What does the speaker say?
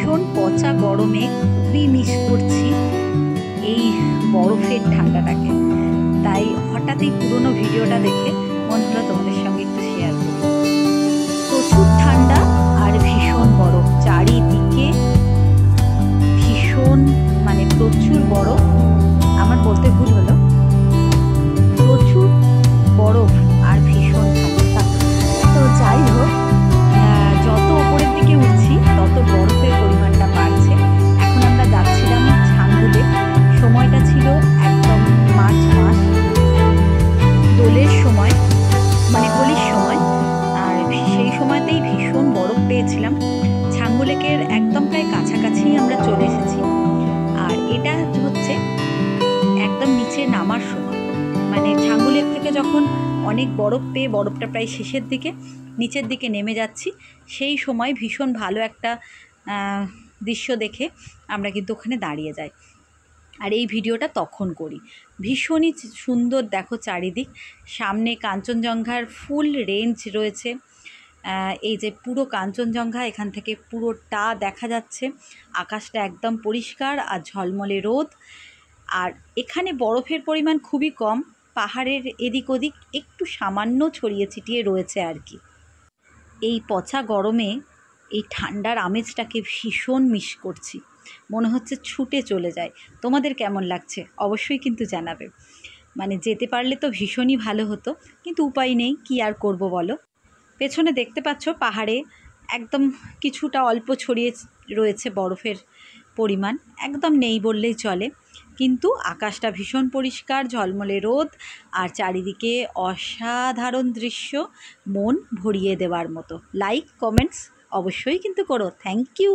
ভীষণ পচা গরমে খুবই মিস করছি এই বরফের ঠান্ডাটাকে। তাই হঠাৎ এই পুরোনো ভিডিওটা দেখে মনে হলো তোমাদের সঙ্গে একটু শেয়ার করি। প্রচুর ঠান্ডা আর ভীষণ বরফ চারিদিকে, ভীষণ মানে প্রচুর বরফ। আমার বলতে ভুল হলো, প্রচুর বরফ আর ভীষণ ঠান্ডা। তো যাই হোক, যত উপরের দিকে উঠছি তত বরফের পরিমাণটা বাড়ছে। এখন আমরা যাচ্ছিলাম ছাঙ্গুলে। সময়টা ছিল একদম মার্চ মাস, দোলের সময়, মানে হোলির সময়। আর সেই সময়তেই ভীষণ বরফ পেয়েছিলাম। ছাঙ্গুলেকের একদম প্রায় কাছাকাছি আমরা চলে এসেছি। আর এটা হচ্ছে একদম নিচে নামার সময়, মানে ছাঙ্গুলেক থেকে যখন অনেক বরফ পেয়ে বরফটা প্রায় শেষের দিকে নিচের দিকে নেমে যাচ্ছি, সেই সময় ভীষণ ভালো একটা দৃশ্য দেখে আমরা কিন্তু ওখানে দাঁড়িয়ে যাই। আর এই ভিডিওটা তখন করি। ভীষণই সুন্দর, দেখো চারিদিক। সামনে কাঞ্চনজঙ্ঘার ফুল রেঞ্জ রয়েছে। এই যে পুরো কাঞ্চনজঙ্ঘা, এখান থেকে পুরোটা দেখা যাচ্ছে। আকাশটা একদম পরিষ্কার আর ঝলমলে রোদ। আর এখানে বরফের পরিমাণ খুবই কম, পাহাড়ের এদিক ওদিক একটু সামান্য ছড়িয়ে ছিটিয়ে রয়েছে আর কি। এই পচা গরমে এই ঠান্ডার আমেজটাকে ভীষণ মিস করছি, মনে হচ্ছে ছুটে চলে যায়। তোমাদের কেমন লাগছে অবশ্যই কিন্তু জানাবে। মানে যেতে পারলে তো ভীষণই ভালো হতো, কিন্তু উপায় নেই, কি আর করব বলো। পেছনে দেখতে পাচ্ছ পাহাড়ে একদম কিছুটা অল্প ছড়িয়ে রয়েছে বরফের পরিমাণ, একদম নেই বললেই চলে। কিন্তু আকাশটা ভীষণ পরিষ্কার, ঝলমলে রোদ, আর চারিদিকে অসাধারণ দৃশ্য, মন ভরিয়ে দেওয়ার মতো। লাইক কমেন্টস অবশ্যই কিন্তু করো। Thank you.